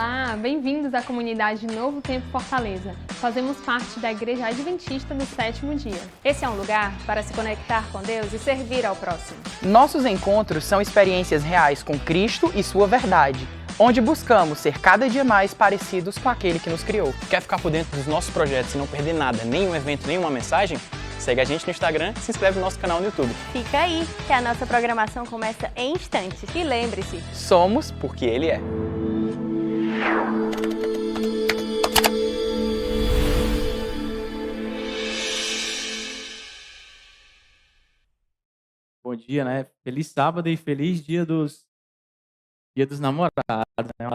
Olá, bem-vindos à comunidade Novo Tempo Fortaleza. Fazemos parte da Igreja Adventista do Sétimo Dia. Esse é um lugar para se conectar com Deus e servir ao próximo. Nossos encontros são experiências reais com Cristo e sua verdade, onde buscamos ser cada dia mais parecidos com aquele que nos criou. Quer ficar por dentro dos nossos projetos e não perder nada, nenhum evento, nenhuma mensagem? Segue a gente no Instagram e se inscreve no nosso canal no YouTube. Fica aí, que a nossa programação começa em instantes. E lembre-se, Somos porque Ele é. Bom dia, né? Feliz sábado e feliz Dia dos Namorados, né?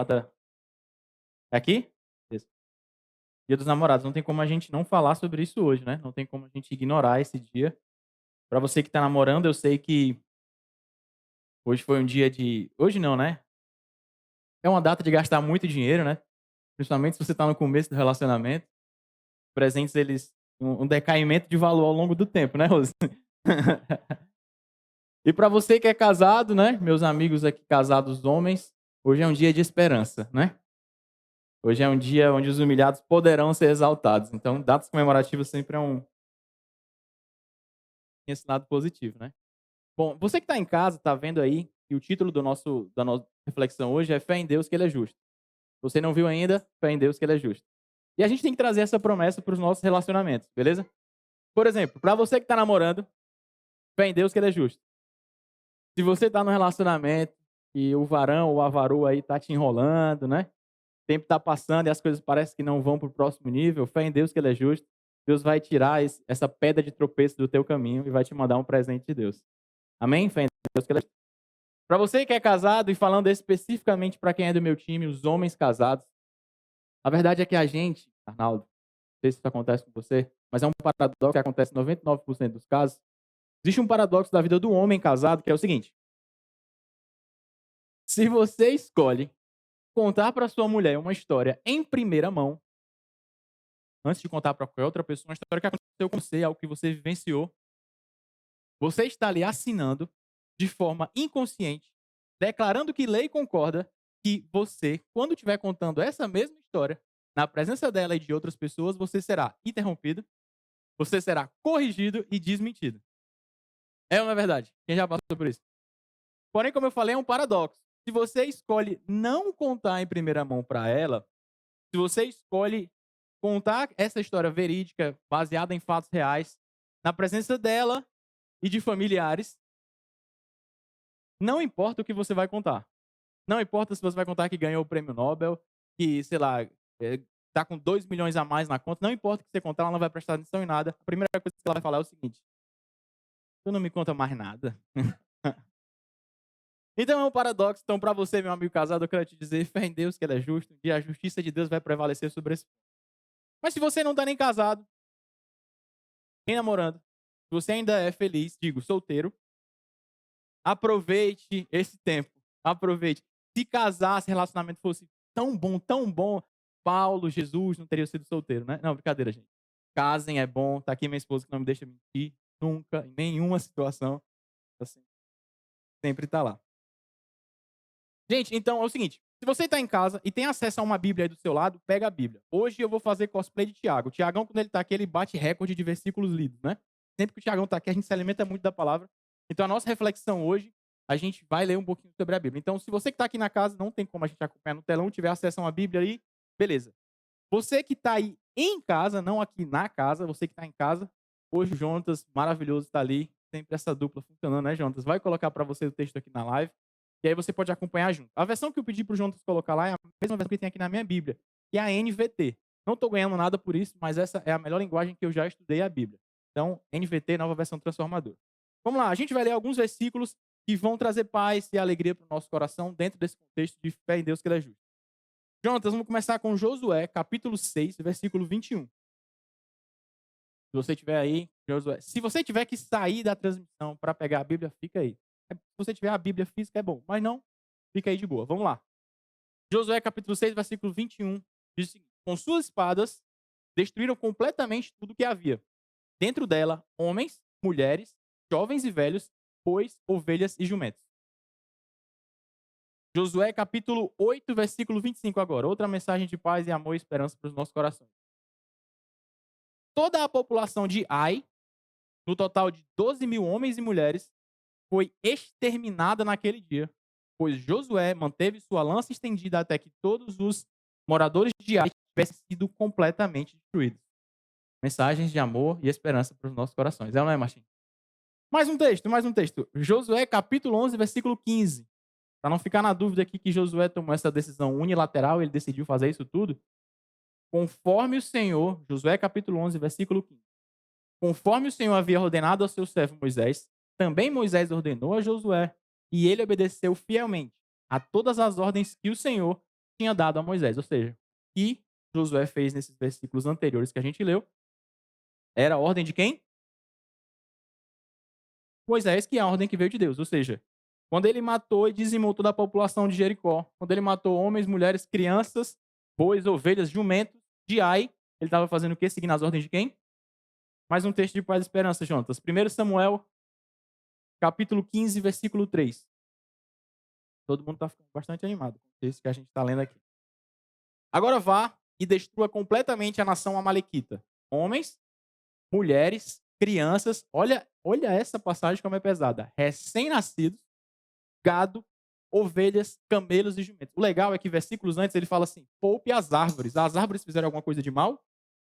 É aqui? Isso. Dia dos Namorados. Não tem como a gente não falar sobre isso hoje, né? Não tem como a gente ignorar esse dia. Para você que tá namorando, eu sei que hoje foi um dia de... Hoje não, né? É uma data de gastar muito dinheiro, né? Principalmente se você tá no começo do relacionamento. Presentes, eles... Um decaimento de valor ao longo do tempo, né, Rose? E para você que é casado, né? Meus amigos aqui casados homens, hoje é um dia de esperança, né? Hoje é um dia onde os humilhados poderão ser exaltados. Então, datas comemorativas sempre tem esse lado positivo, né? Bom, você que está em casa, está vendo aí, e o título da nossa reflexão hoje é Fé em Deus que Ele é justo. Se você não viu ainda, Fé em Deus que Ele é justo. E a gente tem que trazer essa promessa para os nossos relacionamentos, beleza? Por exemplo, para você que está namorando, Fé em Deus que Ele é justo. Se você está no relacionamento e o varão ou a varoa aí tá te enrolando, né? O tempo está passando e as coisas parecem que não vão para o próximo nível, fé em Deus que Ele é justo. Deus vai tirar essa pedra de tropeço do teu caminho e vai te mandar um presente de Deus. Amém? Fé em Deus que Ele é justo. Para você que é casado, e falando especificamente para quem é do meu time, os homens casados, a verdade é que a gente, Arnaldo, não sei se isso acontece com você, mas é um paradoxo que acontece em 99% dos casos. Existe um paradoxo da vida do homem casado, que é o seguinte: se você escolhe contar para sua mulher uma história em primeira mão, antes de contar para qualquer outra pessoa, uma história que aconteceu com você, algo que você vivenciou, você está ali assinando de forma inconsciente, declarando que lei concorda que você, quando estiver contando essa mesma história, na presença dela e de outras pessoas, você será interrompido, você será corrigido e desmentido. É ou não é verdade? Quem já passou por isso? Porém, como eu falei, é um paradoxo. Se você escolhe não contar em primeira mão para ela, se você escolhe contar essa história verídica, baseada em fatos reais, na presença dela e de familiares, não importa o que você vai contar. Não importa se você vai contar que ganhou o prêmio Nobel, que, sei lá, tá com 2 milhões a mais na conta, não importa o que você contar, ela não vai prestar atenção em nada. A primeira coisa que ela vai falar é o seguinte: tu não me conta mais nada. Então é um paradoxo. Então, para você, meu amigo casado, eu quero te dizer, fé em Deus que Ele é justo, e a justiça de Deus vai prevalecer sobre esse. Mas se você não está nem casado, nem namorando, se você ainda é feliz, digo, solteiro, aproveite esse tempo. Aproveite. Se casar, se relacionamento fosse tão bom, Paulo, Jesus não teria sido solteiro, né? Não, brincadeira, gente. Casem, é bom. Tá aqui minha esposa que não me deixa mentir. Nunca, em nenhuma situação, assim, sempre tá lá. Gente, então é o seguinte: se você está em casa e tem acesso a uma Bíblia aí do seu lado, pega a Bíblia. Hoje eu vou fazer cosplay de Tiago. O Tiagão, quando ele está aqui, ele bate recorde de versículos lidos, né? Sempre que o Tiagão está aqui, a gente se alimenta muito da palavra. Então a nossa reflexão hoje, a gente vai ler um pouquinho sobre a Bíblia. Então, se você que está aqui na casa, não tem como a gente acompanhar no telão, tiver acesso a uma Bíblia aí, beleza. Você que está aí em casa, não aqui na casa, você que está em casa, hoje o Jonatas, maravilhoso, está ali. Sempre essa dupla funcionando, né, Jonatas? Vai colocar para você o texto aqui na live. E aí você pode acompanhar junto. A versão que eu pedi para o Jonas colocar lá é a mesma versão que tem aqui na minha Bíblia, que é a NVT. Não estou ganhando nada por isso, mas essa é a melhor linguagem que eu já estudei a Bíblia. Então, NVT, nova versão transformadora. Vamos lá, a gente vai ler alguns versículos que vão trazer paz e alegria para o nosso coração dentro desse contexto de fé em Deus que Ele é justo. Jonas, vamos começar com Josué, capítulo 6, versículo 21. Se você tiver aí, Josué. Se você tiver que sair da transmissão para pegar a Bíblia, fica aí. Se você tiver a Bíblia física, é bom. Mas não, fica aí de boa. Vamos lá. Josué capítulo 6, versículo 21, diz o seguinte: com suas espadas, destruíram completamente tudo que havia. Dentro dela, homens, mulheres, jovens e velhos, bois, ovelhas e jumentos. Josué capítulo 8, versículo 25 agora. Outra mensagem de paz e amor e esperança para os nossos corações. Toda a população de Ai, no total de 12 mil homens e mulheres, foi exterminada naquele dia, pois Josué manteve sua lança estendida até que todos os moradores de Ai tivessem sido completamente destruídos. Mensagens de amor e esperança para os nossos corações. É ou não é, Martim? Mais um texto. Josué capítulo 11, versículo 15. Para não ficar na dúvida aqui que Josué tomou essa decisão unilateral, ele decidiu fazer isso tudo. Conforme o Senhor, Josué capítulo 11, versículo 15. Conforme o Senhor havia ordenado ao seu servo Moisés, também Moisés ordenou a Josué, e ele obedeceu fielmente a todas as ordens que o Senhor tinha dado a Moisés. Ou seja, o que Josué fez nesses versículos anteriores que a gente leu, era a ordem de quem? Moisés, que é a ordem que veio de Deus. Ou seja, quando ele matou e dizimou toda a população de Jericó, quando ele matou homens, mulheres, crianças, bois, ovelhas, jumentos, de Ai, ele estava fazendo o quê? Seguindo as ordens de quem? Mais um texto de paz e esperança, Jonatas. 1 Samuel, capítulo 15, versículo 3. Todo mundo está ficando bastante animado com o texto que a gente está lendo aqui. Agora vá e destrua completamente a nação amalequita. Homens, mulheres, crianças. Olha essa passagem como é pesada. Recém-nascidos, gado, ovelhas, camelos e jumentos. O legal é que versículos antes ele fala assim: poupe as árvores. As árvores fizeram alguma coisa de mal?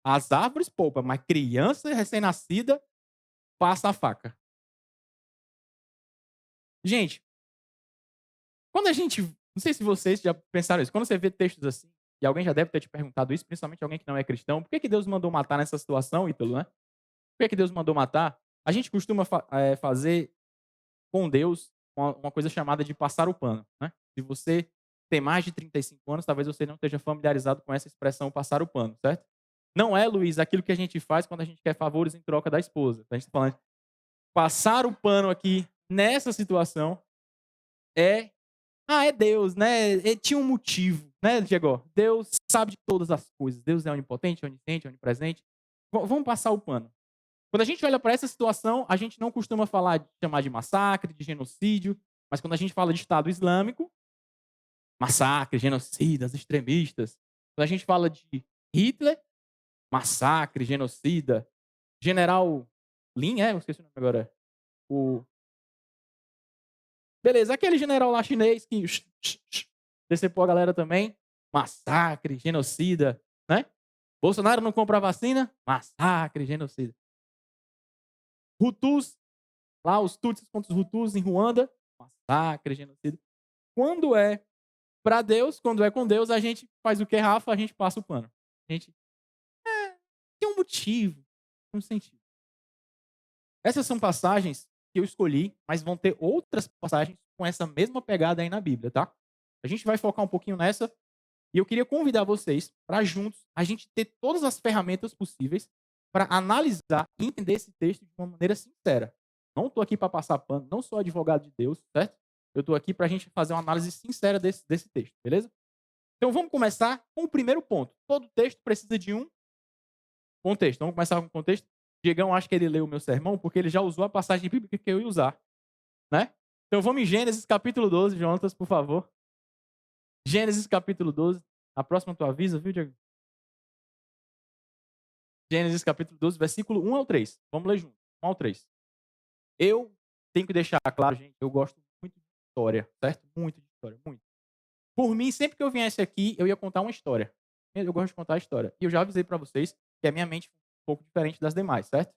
As árvores poupa, mas criança recém-nascida passa a faca. Gente, quando a gente... Não sei se vocês já pensaram isso. Quando você vê textos assim, e alguém já deve ter te perguntado isso, principalmente alguém que não é cristão, por que Deus mandou matar nessa situação, Ítalo, né? Por que Deus mandou matar? A gente costuma fazer com Deus uma coisa chamada de passar o pano, né? Se você tem mais de 35 anos, talvez você não esteja familiarizado com essa expressão passar o pano, certo? Não é, Luiz, aquilo que a gente faz quando a gente quer favores em troca da esposa. A gente está falando de passar o pano aqui nessa situação é Deus, né? Tinha um motivo, né, Diego? Deus sabe de todas as coisas. Deus é onipotente, onisciente, onipresente. Vamos passar o pano. Quando a gente olha para essa situação, a gente não costuma chamar de massacre, de genocídio, mas quando a gente fala de Estado Islâmico, massacre, genocidas, extremistas. Quando a gente fala de Hitler, massacre, genocida. General Lin, eu esqueci o nome agora. Beleza, aquele general lá chinês que decepou a galera também. Massacre, genocida, né? Bolsonaro não compra vacina? Massacre, genocida. Hutus, lá os Tutsis contra os Hutus em Ruanda. Massacre, genocida. Quando é para Deus, quando é com Deus, a gente faz o que, Rafa? A gente passa o pano. A gente... tem um motivo, um sentido. Essas são passagens que eu escolhi, mas vão ter outras passagens com essa mesma pegada aí na Bíblia, tá? A gente vai focar um pouquinho nessa e eu queria convidar vocês para juntos a gente ter todas as ferramentas possíveis para analisar e entender esse texto de uma maneira sincera. Não estou aqui para passar pano, não sou advogado de Deus, certo? Eu estou aqui para a gente fazer uma análise sincera desse texto, beleza? Então vamos começar com o primeiro ponto. Todo texto precisa de um contexto. Vamos começar com o contexto. Diegão, acho que ele leu o meu sermão porque ele já usou a passagem bíblica que eu ia usar, né? Então vamos em Gênesis capítulo 12, Jonatas, por favor. Gênesis capítulo 12. A próxima tu avisa, viu, Diego? Gênesis capítulo 12, versículo 1 ao 3. Vamos ler junto. 1 ao 3. Eu tenho que deixar claro, gente, eu gosto muito de história, certo? Muito de história, muito. Por mim, sempre que eu viesse aqui, eu ia contar uma história. Eu gosto de contar a história. E eu já avisei para vocês que a minha mente é um pouco diferente das demais, certo?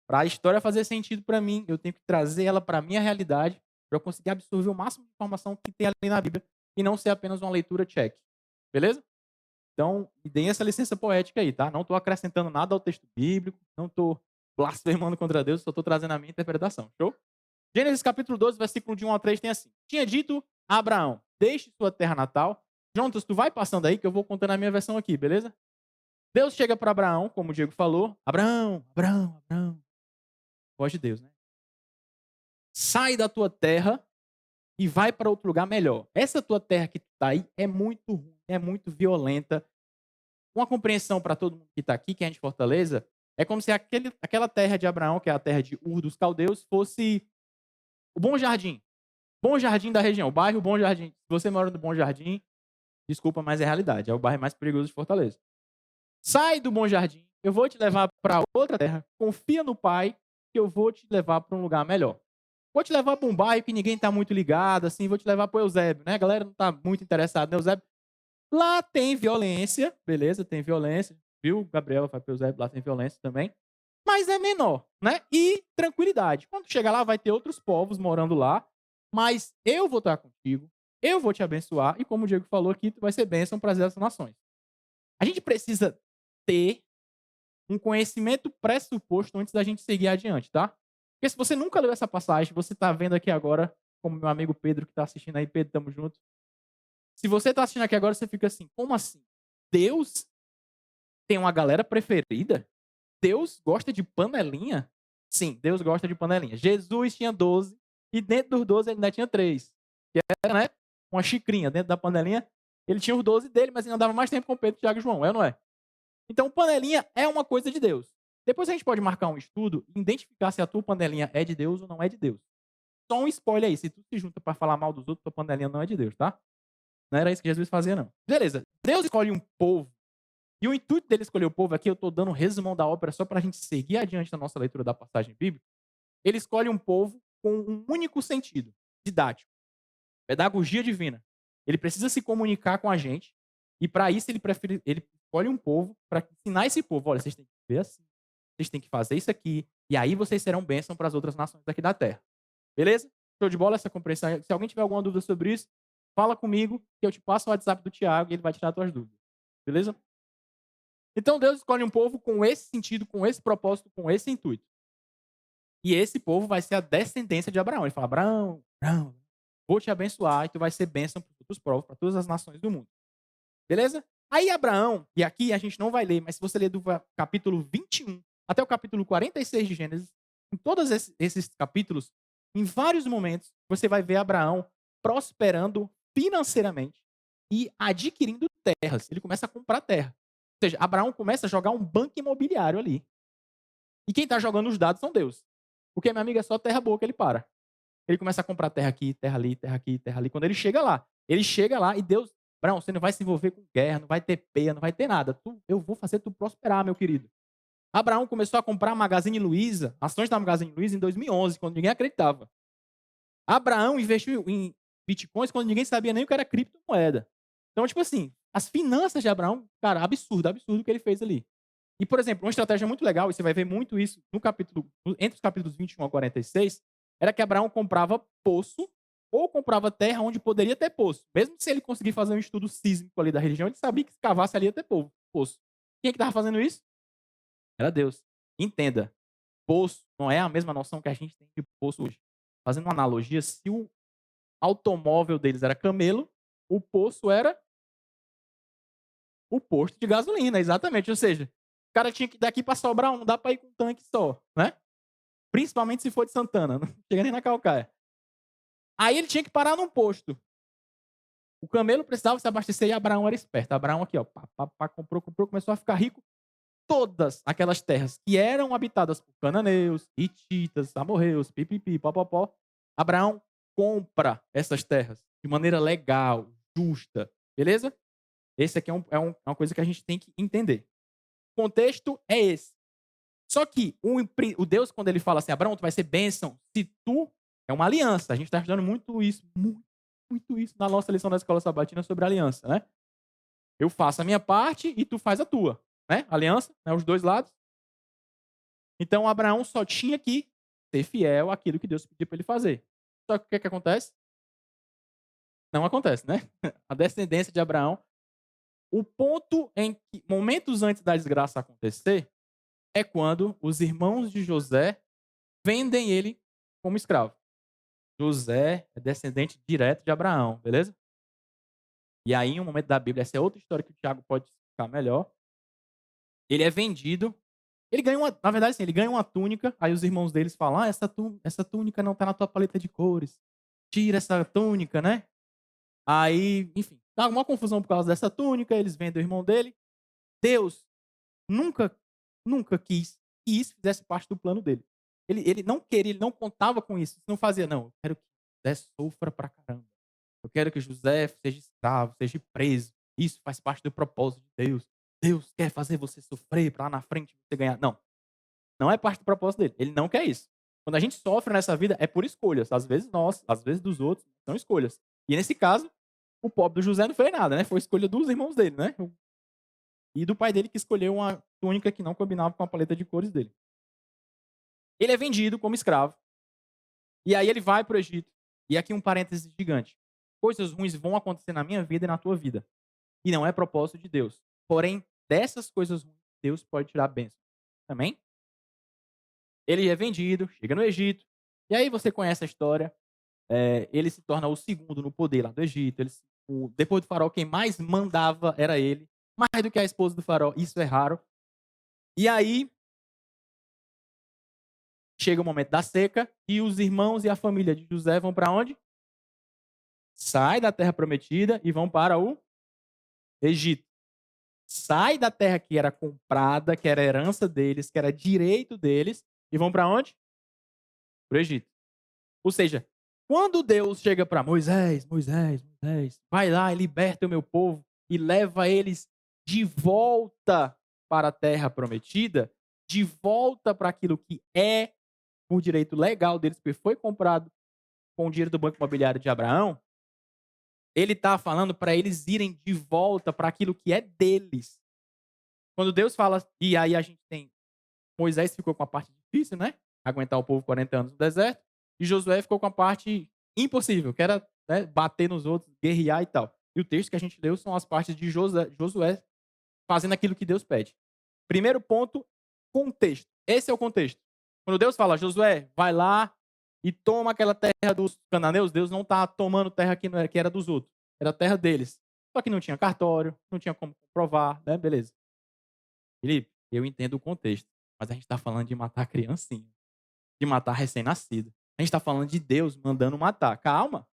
Para a história fazer sentido para mim, eu tenho que trazer ela para a minha realidade, para eu conseguir absorver o máximo de informação que tem ali na Bíblia e não ser apenas uma leitura check. Beleza? Então, me deem essa licença poética aí, tá? Não estou acrescentando nada ao texto bíblico, não estou blasfemando contra Deus, só estou trazendo a minha interpretação. Show? Gênesis capítulo 12, versículo de 1 a 3 tem assim. Tinha dito a Abraão, deixe sua terra natal. Jonatas, tu vai passando aí que eu vou contando a minha versão aqui, beleza? Deus chega para Abraão, como o Diego falou. Abraão. Voz de Deus, né? Sai da tua terra e vai para outro lugar melhor. Essa tua terra que tu está aí é muito ruim, é muito violenta. Uma compreensão para todo mundo que está aqui, que é de Fortaleza, é como se aquela terra de Abraão, que é a terra de Ur dos Caldeus, fosse o Bom Jardim. Bom Jardim da região, o bairro Bom Jardim. Se você mora no Bom Jardim, desculpa, mas é realidade. É o bairro mais perigoso de Fortaleza. Sai do Bom Jardim, eu vou te levar para outra terra. Confia no Pai, que eu vou te levar para um lugar melhor. Vou te levar para um bairro que ninguém está muito ligado, assim, vou te levar para o Eusébio, né? A galera não está muito interessada no Eusébio. Lá tem violência, beleza? Tem violência, viu? Gabriel vai para o Eusébio, lá tem violência também. Mas é menor, né? E tranquilidade. Quando chegar lá, vai ter outros povos morando lá, mas eu vou estar contigo, eu vou te abençoar, e como o Diego falou aqui, tu vai ser bênção para as nações. A gente precisa ter um conhecimento pressuposto antes da gente seguir adiante, tá? Porque se você nunca leu essa passagem, você está vendo aqui agora, como meu amigo Pedro que está assistindo aí, Pedro, tamo junto. Se você está assistindo aqui agora, você fica assim, como assim? Deus tem uma galera preferida? Deus gosta de panelinha? Sim, Deus gosta de panelinha. Jesus tinha 12 e dentro dos 12 ele ainda tinha 3. Que era, né, uma xicrinha dentro da panelinha. Ele tinha os 12 dele, mas ele andava mais tempo com Pedro, Tiago e João, é ou não é? Então, panelinha é uma coisa de Deus. Depois a gente pode marcar um estudo e identificar se a tua panelinha é de Deus ou não é de Deus. Só um spoiler aí, se tu se junta para falar mal dos outros, tua panelinha não é de Deus, tá? Não era isso que Jesus fazia, não. Beleza, Deus escolhe um povo. E o intuito dele escolher o povo aqui, eu estou dando um resumão da ópera só para a gente seguir adiante na nossa leitura da passagem bíblica. Ele escolhe um povo com um único sentido, didático, pedagogia divina. Ele precisa se comunicar com a gente e para isso ele escolhe um povo para ensinar esse povo, olha, vocês têm que ver assim, vocês têm que fazer isso aqui e aí vocês serão bênção para as outras nações aqui da terra. Beleza? Show de bola essa compreensão. Se alguém tiver alguma dúvida sobre isso, fala comigo que eu te passo o WhatsApp do Tiago e ele vai tirar as tuas dúvidas. Beleza? Então Deus escolhe um povo com esse sentido, com esse propósito, com esse intuito. E esse povo vai ser a descendência de Abraão. Ele fala, Abraão, vou te abençoar e tu vai ser bênção para todos os povos, para todas as nações do mundo. Beleza? Aí Abraão, e aqui a gente não vai ler, mas se você ler do capítulo 21 até o capítulo 46 de Gênesis, em todos esses capítulos, em vários momentos, você vai ver Abraão prosperando financeiramente e adquirindo terras. Ele começa a comprar terra. Ou seja, Abraão começa a jogar um banco imobiliário ali. E quem está jogando os dados são Deus. Porque, meu amigo, é só terra boa que ele para. Ele começa a comprar terra aqui, terra ali, terra aqui, terra ali. Quando ele chega lá e Deus, Abraão, você não vai se envolver com guerra, não vai ter peia, não vai ter nada. Eu vou fazer tu prosperar, meu querido. Abraão começou a comprar Magazine Luiza, ações da Magazine Luiza em 2011, quando ninguém acreditava. Abraão investiu em bitcoins quando ninguém sabia nem o que era criptomoeda. Então, tipo assim, as finanças de Abraão, cara, absurdo o que ele fez ali. E, por exemplo, uma estratégia muito legal, e você vai ver muito isso entre os capítulos 21 a 46, era que Abraão comprava poço ou comprava terra onde poderia ter poço. Mesmo se ele conseguir fazer um estudo sísmico ali da região, ele sabia que se cavasse ali ia ter poço. Quem é que estava fazendo isso? Era Deus. Entenda, poço não é a mesma noção que a gente tem de poço hoje. Fazendo uma analogia, se o automóvel deles era camelo, o poço era o posto de gasolina, exatamente. Ou seja, o cara tinha que daqui para Sobral, não dá para ir com um tanque só, né? Principalmente se for de Santana, não chega nem na Calcaia. Aí ele tinha que parar num posto. O camelo precisava se abastecer e Abraão era esperto. Abraão aqui, ó, comprou, começou a ficar rico. Todas aquelas terras que eram habitadas por cananeus, hititas, amorreus, pipipi, popopó, Abraão compra essas terras de maneira legal, justa, beleza? Esse aqui é uma coisa que a gente tem que entender. O contexto é esse. Só que o Deus, quando ele fala assim, Abraão, tu vai ser bênção, se tu... É uma aliança. A gente está estudando muito isso na nossa lição da Escola Sabatina sobre aliança, né? Eu faço a minha parte e tu faz a tua, né? Aliança, né? Os dois lados. Então, Abraão só tinha que ser fiel àquilo que Deus pediu para ele fazer. Só que o que acontece? Não acontece, né? A descendência de Abraão. O ponto em que, momentos antes da desgraça acontecer, é quando os irmãos de José vendem ele como escravo. José é descendente direto de Abraão, beleza? E aí, em um momento da Bíblia, essa é outra história que o Tiago pode explicar melhor. Ele é vendido. Ele ganha na verdade, assim, ele ganha uma túnica. Aí os irmãos deles falam: essa túnica não está na tua paleta de cores. Tira essa túnica, né? Aí, enfim, dá uma confusão por causa dessa túnica. Eles vendem o irmão dele. Deus nunca quis que isso fizesse parte do plano dele. Ele não queria, ele não contava com isso. Não fazia, não. Eu quero que José sofra pra caramba. Eu quero que José seja escravo, seja preso. Isso faz parte do propósito de Deus. Deus quer fazer você sofrer para lá na frente você ganhar. Não, não é parte do propósito dele. Ele não quer isso. Quando a gente sofre nessa vida, é por escolhas. Às vezes nós, às vezes dos outros, são escolhas. E nesse caso, o pobre do José não fez nada, né? Foi escolha dos irmãos dele, né? E do pai dele que escolheu uma túnica que não combinava com a paleta de cores dele. Ele é vendido como escravo. E aí ele vai para o Egito. E aqui um parêntese gigante. Coisas ruins vão acontecer na minha vida e na tua vida. E não é propósito de Deus. Porém, dessas coisas ruins, Deus pode tirar a bênção. Amém? Ele é vendido, chega no Egito. E aí você conhece a história. Ele se torna o segundo no poder lá do Egito. Depois do faraó, quem mais mandava era ele. Mais do que a esposa do faraó. Isso é raro. E aí, chega o momento da seca. E os irmãos e a família de José vão para onde? Sai da terra prometida e vão para o Egito. Sai da terra que era comprada, que era herança deles, que era direito deles, e vão para onde? Para o Egito. Ou seja, quando Deus chega para Moisés, vai lá e liberta o meu povo e leva eles de volta para a terra prometida, de volta para aquilo que é por direito legal deles, porque foi comprado com o dinheiro do Banco Imobiliário de Abraão, ele está falando para eles irem de volta para aquilo que é deles. Quando Deus fala, e aí a gente tem, Moisés ficou com a parte difícil, né? Aguentar o povo 40 anos no deserto, e Josué ficou com a parte impossível, que era, né, bater nos outros, guerrear e tal. E o texto que a gente leu são as partes de Josué fazendo aquilo que Deus pede. Primeiro ponto, contexto. Esse é o contexto. Quando Deus fala, Josué, vai lá e toma aquela terra dos cananeus, Deus não está tomando terra que era dos outros. Era a terra deles. Só que não tinha cartório, não tinha como comprovar, né? Beleza. Felipe, eu entendo o contexto, mas a gente está falando de matar criancinha, de matar recém-nascido. A gente está falando de Deus mandando matar. Calma.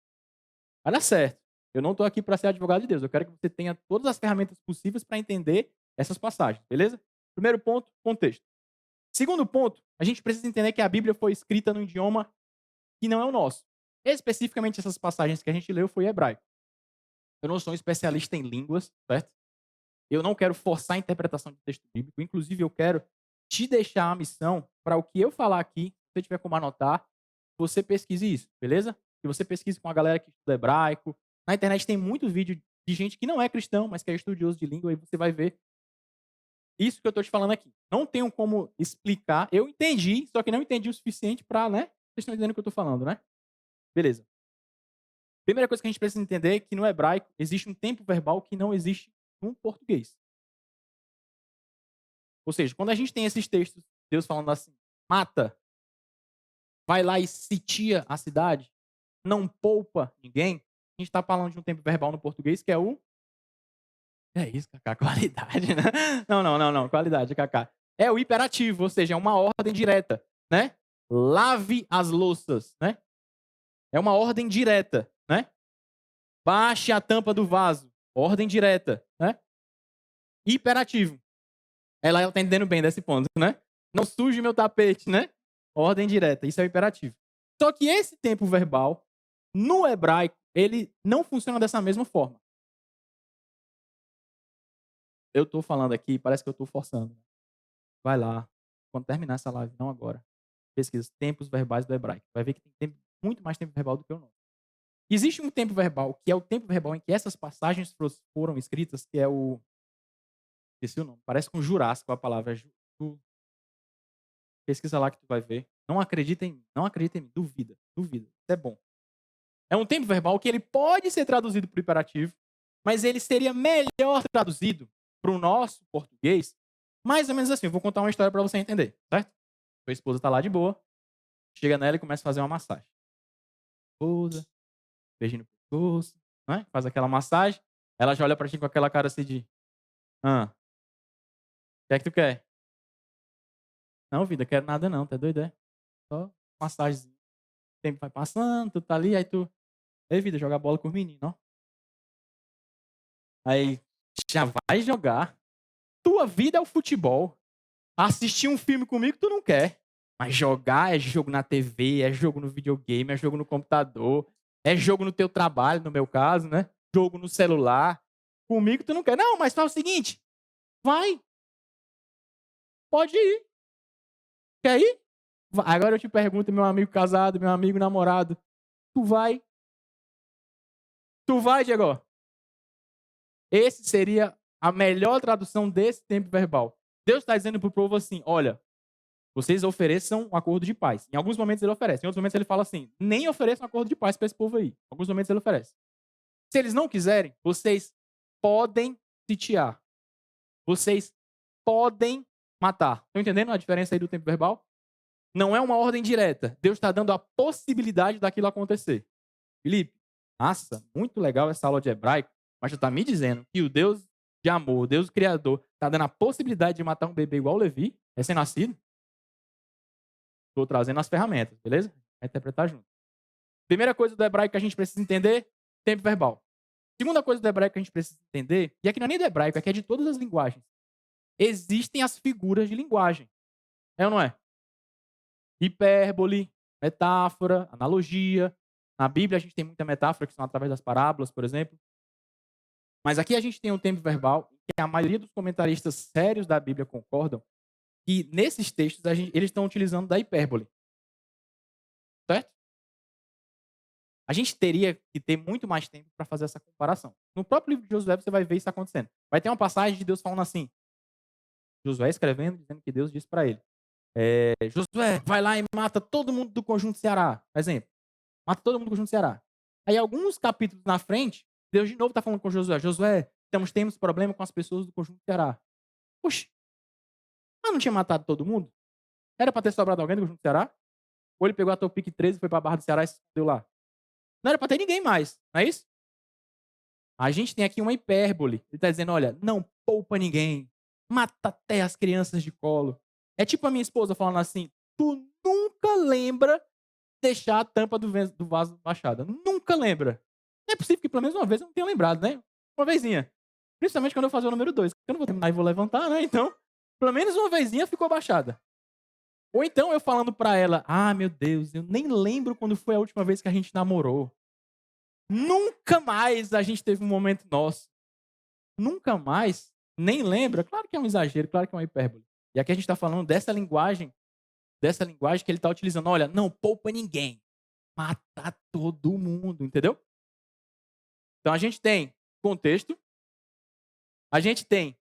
Vai dar certo. Eu não estou aqui para ser advogado de Deus. Eu quero que você tenha todas as ferramentas possíveis para entender essas passagens, beleza? Primeiro ponto, contexto. Segundo ponto, a gente precisa entender que a Bíblia foi escrita num idioma que não é o nosso. Especificamente essas passagens que a gente leu foi hebraico. Eu não sou um especialista em línguas, certo? Eu não quero forçar a interpretação de texto bíblico. Inclusive, eu quero te deixar a missão para o que eu falar aqui, se você tiver como anotar, você pesquise isso, beleza? Que você pesquise com a galera que estuda hebraico. Na internet tem muito vídeo de gente que não é cristão, mas que é estudioso de língua, e você vai ver isso que eu estou te falando aqui. Não tenho como explicar. Eu entendi, só que não entendi o suficiente para, né? Vocês estão entendendo o que eu estou falando, né? Beleza. Primeira coisa que a gente precisa entender é que no hebraico existe um tempo verbal que não existe no português. Ou seja, quando a gente tem esses textos, Deus falando assim, mata, vai lá e sitia a cidade, não poupa ninguém, a gente está falando de um tempo verbal no português que é o... É isso, Cacá, qualidade, né? Não, qualidade, Cacá. É o hiperativo, ou seja, é uma ordem direta, né? Lave as louças, né? É uma ordem direta, né? Baixe a tampa do vaso, ordem direta, né? Hiperativo. Ela está entendendo bem desse ponto, né? Não suje meu tapete, né? Ordem direta, isso é o hiperativo. Só que esse tempo verbal, no hebraico, ele não funciona dessa mesma forma. Eu estou falando aqui, parece que eu estou forçando. Vai lá, quando terminar essa live, não agora, pesquisa tempos verbais do hebraico. Vai ver que tem muito mais tempo verbal do que o nosso. Existe um tempo verbal, que é o tempo verbal em que essas passagens foram escritas, que é o... Esqueci o nome, parece com Jurássico a palavra. Pesquisa lá que tu vai ver. Não acredita em mim, duvida. Isso é bom. É um tempo verbal que ele pode ser traduzido para o imperativo, mas ele seria melhor traduzido para o nosso português, mais ou menos assim. Eu vou contar uma história para você entender, certo? Sua esposa está lá de boa, chega nela e começa a fazer uma massagem. Esposa, beijinho no pescoço, né? Faz aquela massagem, ela já olha para ti com aquela cara assim de... o que é que tu quer? Não, vida, quero nada não, tá doido, é? Só massagem. O tempo vai passando, tu tá ali, aí tu... Ei, vida, joga bola com os meninos, ó. Aí, já vai jogar. Tua vida é o futebol. Assistir um filme comigo tu não quer. Mas jogar é jogo na TV, é jogo no videogame, é jogo no computador. É jogo no teu trabalho, no meu caso, né? Jogo no celular. Comigo tu não quer. Não, mas faz o seguinte. Vai. Pode ir. Quer ir? Vai. Agora eu te pergunto, meu amigo casado, meu amigo namorado. Tu vai? Tu vai, Diego? Esse seria a melhor tradução desse tempo verbal. Deus está dizendo para o povo assim, olha, vocês ofereçam um acordo de paz. Em alguns momentos ele oferece. Em outros momentos ele fala assim, nem ofereça um acordo de paz para esse povo aí. Em alguns momentos ele oferece. Se eles não quiserem, vocês podem sitiar. Vocês podem matar. Estão entendendo a diferença aí do tempo verbal? Não é uma ordem direta. Deus está dando a possibilidade daquilo acontecer. Felipe, nossa, muito legal essa aula de hebraico, mas tu está me dizendo que o Deus de amor, o Deus criador, está dando a possibilidade de matar um bebê igual o Levi, recém-nascido? Estou trazendo as ferramentas, beleza? Vai interpretar junto. Primeira coisa do hebraico que a gente precisa entender, tempo verbal. Segunda coisa do hebraico que a gente precisa entender, e aqui não é nem do hebraico, aqui é de todas as linguagens. Existem as figuras de linguagem. É ou não é? Hipérbole, metáfora, analogia. Na Bíblia a gente tem muita metáfora que são através das parábolas, por exemplo. Mas aqui a gente tem um tempo verbal que a maioria dos comentaristas sérios da Bíblia concordam que nesses textos eles estão utilizando da hipérbole. Certo? A gente teria que ter muito mais tempo para fazer essa comparação. No próprio livro de Josué você vai ver isso acontecendo. Vai ter uma passagem de Deus falando assim, Josué escrevendo, dizendo que Deus disse para ele, Josué, vai lá e mata todo mundo do Conjunto Ceará. Exemplo. Mata todo mundo do Conjunto Ceará. Aí alguns capítulos na frente, Deus de novo está falando com Josué. Josué, temos problema com as pessoas do Conjunto Ceará. Puxa, mas não tinha matado todo mundo? Era para ter sobrado alguém do Conjunto Ceará? Ou ele pegou a Topic 13 e foi para a Barra do Ceará e se escondeu lá? Não era para ter ninguém mais, não é isso? A gente tem aqui uma hipérbole. Ele está dizendo, olha, não poupa ninguém. Mata até as crianças de colo. É tipo a minha esposa falando assim, tu nunca lembra deixar a tampa do vaso baixada. Nunca lembra. Não é possível que pelo menos uma vez eu não tenha lembrado, né? Uma vezinha. Principalmente quando eu fazer o número 2. Eu não vou terminar e vou levantar, né? Então, pelo menos uma vezinha ficou baixada. Ou então eu falando pra ela, meu Deus, eu nem lembro quando foi a última vez que a gente namorou. Nunca mais a gente teve um momento nosso. Nunca mais, nem lembra. Claro que é um exagero, claro que é uma hipérbole. E aqui a gente está falando dessa linguagem que ele está utilizando. Olha, não poupa ninguém. Mata todo mundo, entendeu? Então a gente tem contexto. A gente tem...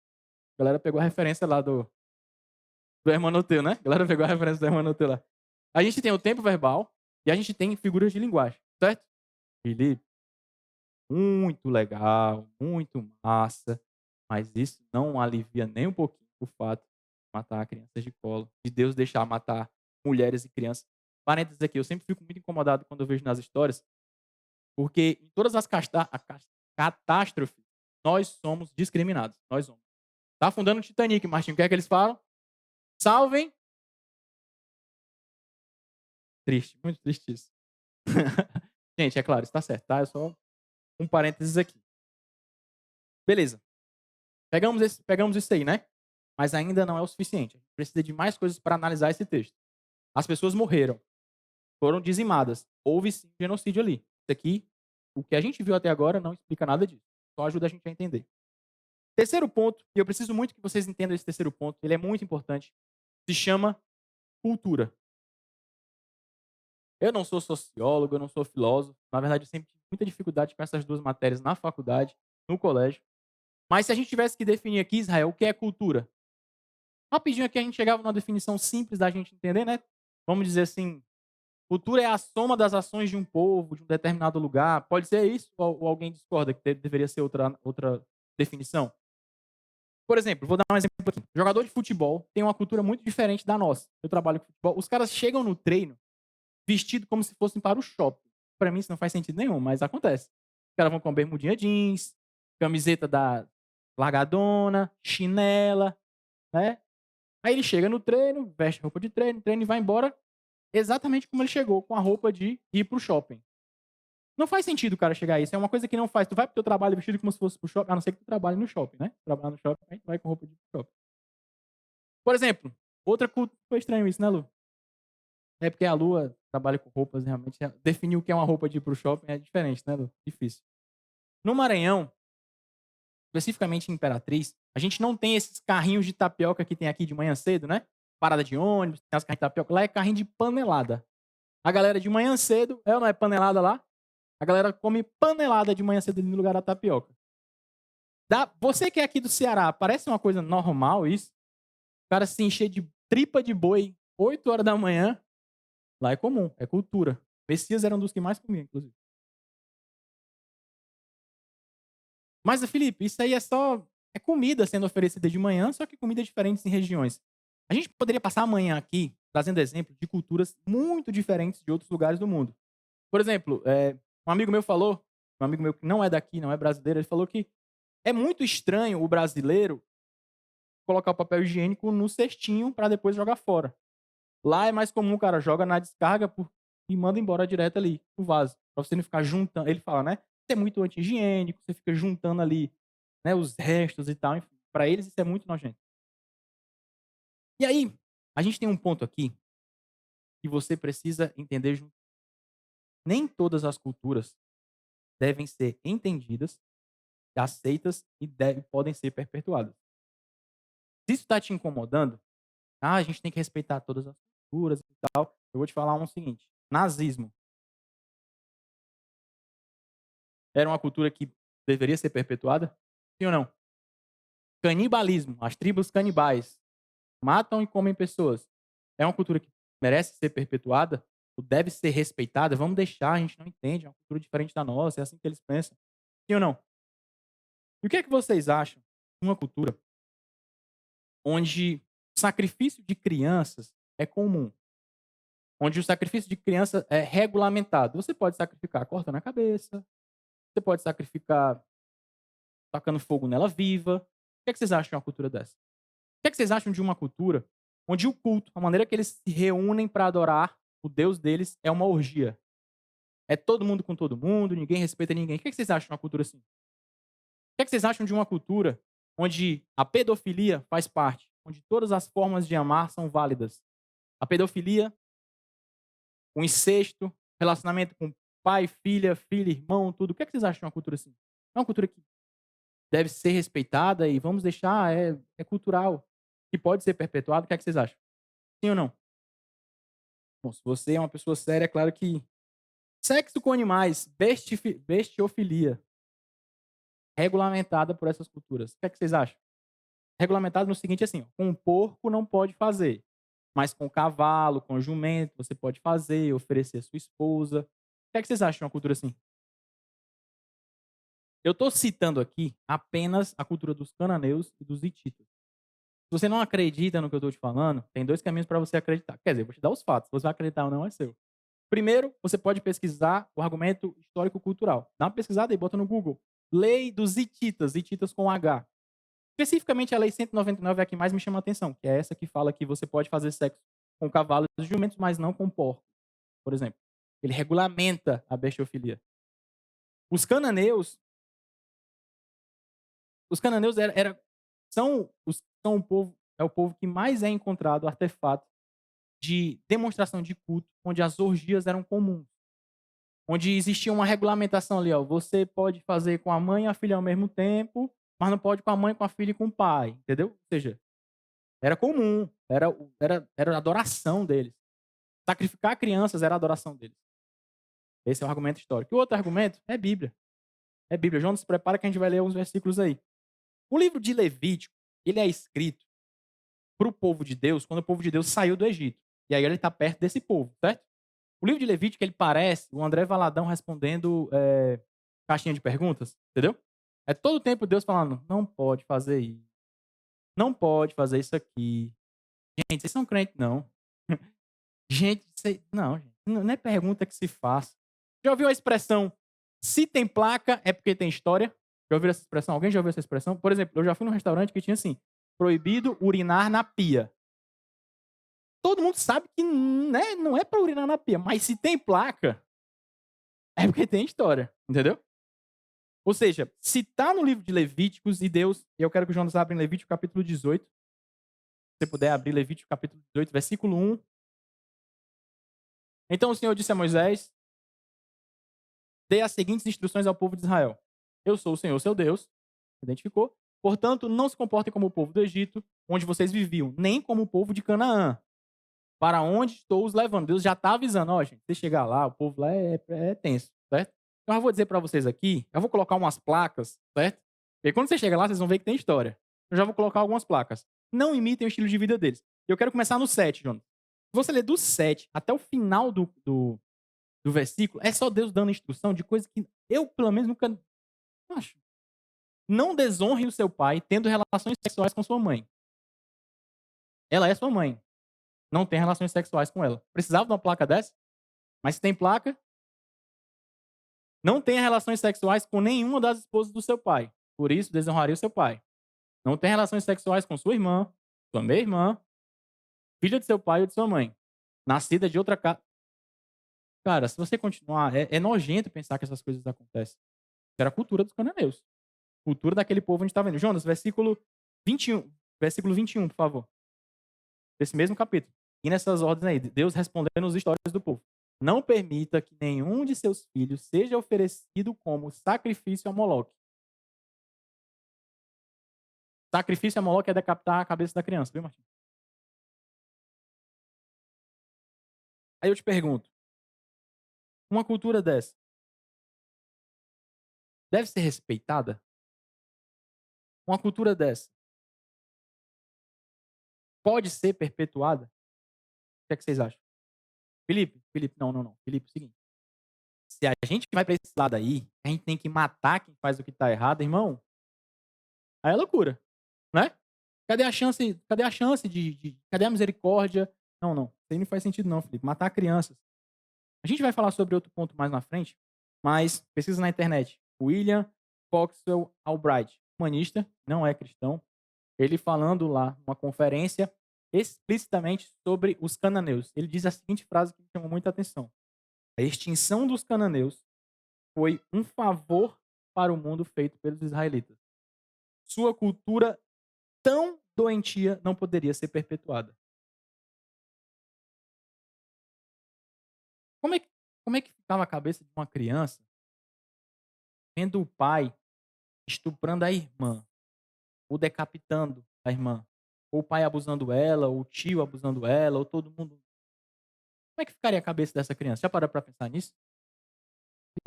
A galera pegou a referência lá do Hermanoteu, né? A galera pegou a referência do Hermanoteu lá. A gente tem o tempo verbal e a gente tem figuras de linguagem, certo? Felipe, muito legal, muito massa, mas isso não alivia nem um pouquinho o fato de matar crianças de colo, de Deus deixar matar mulheres e crianças. Parênteses aqui, eu sempre fico muito incomodado quando eu vejo nas histórias, porque em todas as catástrofes, nós somos discriminados, nós homens. Tá afundando o Titanic, Martinho, o que é que eles falam? Salvem. Triste, muito triste isso. Gente, é claro, isso tá certo, tá? É só um parênteses aqui. Beleza. Pegamos isso aí, né? Mas ainda não é o suficiente. A gente precisa de mais coisas para analisar esse texto. As pessoas morreram. Foram dizimadas. Houve sim genocídio ali. Isso aqui, o que a gente viu até agora não explica nada disso. Só ajuda a gente a entender. Terceiro ponto, e eu preciso muito que vocês entendam esse terceiro ponto, ele é muito importante, se chama cultura. Eu não sou sociólogo, eu não sou filósofo. Na verdade, eu sempre tive muita dificuldade com essas duas matérias na faculdade, no colégio. Mas se a gente tivesse que definir aqui, Israel, o que é cultura? Rapidinho aqui a gente chegava numa definição simples da gente entender, né? Vamos dizer assim, cultura é a soma das ações de um povo, de um determinado lugar. Pode ser isso ou alguém discorda que deveria ser outra definição? Por exemplo, vou dar um exemplo aqui. Jogador de futebol tem uma cultura muito diferente da nossa. Eu trabalho com futebol. Os caras chegam no treino vestido como se fossem para o shopping. Para mim isso não faz sentido nenhum, mas acontece. Os caras vão com bermudinha jeans, camiseta da largadona, chinela, né? Aí ele chega no treino, veste roupa de treino e vai embora exatamente como ele chegou, com a roupa de ir para o shopping. Não faz sentido o cara chegar a isso. É uma coisa que não faz. Tu vai pro teu trabalho vestido como se fosse pro shopping, a não ser que tu trabalhe no shopping, né? Trabalhar no shopping, aí tu vai com roupa de shopping. Por exemplo, outra cultura... Foi estranho isso, né, Lu? É porque a Lua trabalha com roupas, realmente. Definir o que é uma roupa de ir pro shopping é diferente, né, Lu? Difícil. No Maranhão, especificamente em Imperatriz, a gente não tem esses carrinhos de tapioca que tem aqui de manhã cedo, né? Parada de ônibus, tem as carrinhos de tapioca. Lá é carrinho de panelada. A galera de manhã cedo, é ou não é panelada lá? A galera come panelada de manhã cedo no lugar da tapioca. Você que é aqui do Ceará, parece uma coisa normal isso? O cara se encher de tripa de boi 8 horas da manhã. Lá é comum, é cultura. Messias era um dos que mais comia, inclusive. Mas, Felipe, isso aí é comida sendo oferecida de manhã, só que comida diferentes em regiões. A gente poderia passar amanhã aqui trazendo exemplos de culturas muito diferentes de outros lugares do mundo. Por exemplo, um amigo meu falou, um amigo meu que não é daqui, não é brasileiro, ele falou que é muito estranho o brasileiro colocar o papel higiênico no cestinho para depois jogar fora. Lá é mais comum o cara joga na descarga e manda embora direto ali, o vaso. Pra você não ficar juntando. Ele fala, né? Isso é muito anti-higiênico, você fica juntando ali, né, os restos e tal. Enfim, pra eles isso é muito nojento. E aí, a gente tem um ponto aqui que você precisa entender junto. Nem todas as culturas devem ser entendidas, aceitas e podem ser perpetuadas. Se isso está te incomodando, a gente tem que respeitar todas as culturas e tal. Eu vou te falar um seguinte: nazismo era uma cultura que deveria ser perpetuada? Sim ou não? Canibalismo, as tribos canibais matam e comem pessoas. É uma cultura que merece ser perpetuada? Ou deve ser respeitada? Vamos deixar, a gente não entende, é uma cultura diferente da nossa, é assim que eles pensam. Sim ou não? E o que é que vocês acham de uma cultura onde o sacrifício de crianças é comum? Onde o sacrifício de criança é regulamentado. Você pode sacrificar cortando a cabeça, você pode sacrificar tacando fogo nela viva. O que é que vocês acham de uma cultura dessa? O que é que vocês acham de uma cultura onde o culto, a maneira que eles se reúnem para adorar o Deus deles é uma orgia? É todo mundo com todo mundo, ninguém respeita ninguém. O que é que vocês acham de uma cultura assim? O que é que vocês acham de uma cultura onde a pedofilia faz parte, onde todas as formas de amar são válidas? A pedofilia, o incesto, relacionamento com pai, filha, filho, irmão, tudo. O que é que vocês acham de uma cultura assim? É uma cultura que deve ser respeitada e vamos deixar, é cultural, que pode ser perpetuado. O que é que vocês acham? Sim ou não? Bom, se você é uma pessoa séria, é claro que sexo com animais, bestiofilia, regulamentada por essas culturas. O que é que vocês acham? Regulamentado no seguinte, assim, ó, com porco não pode fazer, mas com cavalo, com jumento, você pode fazer, oferecer a sua esposa. O que é que vocês acham de uma cultura assim? Eu estou citando aqui apenas a cultura dos cananeus e dos hititas. Se você não acredita no que eu estou te falando, tem 2 caminhos para você acreditar. Quer dizer, eu vou te dar os fatos. Se você vai acreditar ou não, é seu. Primeiro, você pode pesquisar o argumento histórico-cultural. Dá uma pesquisada e bota no Google. Lei dos hititas, hititas com H. Especificamente a lei 199 é a que mais me chama a atenção, que é essa que fala que você pode fazer sexo com cavalos e jumentos, mas não com porcos, por exemplo. Ele regulamenta a bestiofilia. Os cananeus são o povo, é o povo que mais é encontrado artefatos de demonstração de culto, onde as orgias eram comuns. Onde existia uma regulamentação ali, ó, você pode fazer com a mãe e a filha ao mesmo tempo, mas não pode com a mãe, com a filha e com o pai, entendeu? Ou seja, era comum, era a adoração deles. Sacrificar crianças era a adoração deles. Esse é o argumento histórico. E o outro argumento é Bíblia. É Bíblia. João, se prepara que a gente vai ler uns versículos aí. O livro de Levítico, ele é escrito para o povo de Deus quando o povo de Deus saiu do Egito. E aí ele está perto desse povo, certo? O livro de Levítico, ele parece o André Valadão respondendo caixinha de perguntas, entendeu? É todo o tempo Deus falando, não pode fazer isso. Não pode fazer isso aqui. Gente, vocês são crentes, não. Gente, não é pergunta que se faz. Já ouviu a expressão, se tem placa é porque tem história? Já ouviu essa expressão? Alguém já ouviu essa expressão? Por exemplo, eu já fui num restaurante que tinha assim, proibido urinar na pia. Todo mundo sabe que né, não é para urinar na pia, mas se tem placa, é porque tem história, entendeu? Ou seja, se está no livro de Levíticos e Deus, eu quero que o Jonas abra em Levítico capítulo 18, se você puder abrir Levítico capítulo 18, versículo 1, Então o Senhor disse a Moisés: dê as seguintes instruções ao povo de Israel. Eu sou o Senhor, seu Deus, identificou. Portanto, não se comportem como o povo do Egito, onde vocês viviam, nem como o povo de Canaã, para onde estou os levando. Deus já está avisando, ó, gente, você chegar lá, o povo lá é tenso, certo? Então eu vou dizer para vocês aqui, eu vou colocar umas placas, certo? E quando você chega lá, vocês vão ver que tem história. Eu já vou colocar algumas placas. Não imitem o estilo de vida deles. Eu quero começar no 7, Jonas. Se você ler do 7 até o final do versículo, é só Deus dando instrução de coisas que eu, pelo menos, nunca acho. Não desonre o seu pai tendo relações sexuais com sua mãe. Ela é sua mãe. Não tem relações sexuais com ela. Precisava de uma placa dessa? Mas se tem placa, não tenha relações sexuais com nenhuma das esposas do seu pai. Por isso, desonraria o seu pai. Não tenha relações sexuais com sua irmã, sua meia-irmã, filha de seu pai ou de sua mãe. Nascida de outra casa. Cara, se você continuar, é nojento pensar que essas coisas acontecem. Isso era a cultura dos cananeus. Cultura daquele povo onde está vendo. Jonas, versículo 21, por favor. Desse mesmo capítulo. E nessas ordens aí, Deus respondendo as histórias do povo. Não permita que nenhum de seus filhos seja oferecido como sacrifício a Moloque. Sacrifício a Moloque é decapitar a cabeça da criança, viu, Martim? Aí eu te pergunto, uma cultura dessa deve ser respeitada? Uma cultura dessa pode ser perpetuada? O que é que vocês acham? Felipe, não. Felipe, é o seguinte. Se a gente vai para esse lado aí, a gente tem que matar quem faz o que está errado, irmão. Aí é loucura, né? Cadê a chance cadê a misericórdia? Não. Isso aí não faz sentido não, Felipe. Matar crianças. A gente vai falar sobre outro ponto mais na frente, mas pesquisa na internet. William Foxwell Albright, humanista, não é cristão. Ele falando lá numa conferência explicitamente sobre os cananeus. Ele diz a seguinte frase que me chamou muita atenção. A extinção dos cananeus foi um favor para o mundo feito pelos israelitas. Sua cultura tão doentia não poderia ser perpetuada. Como é que ficava a cabeça de uma criança vendo o pai estuprando a irmã, ou decapitando a irmã, ou o pai abusando ela, ou o tio abusando ela, ou todo mundo. Como é que ficaria a cabeça dessa criança? Já parou para pensar nisso?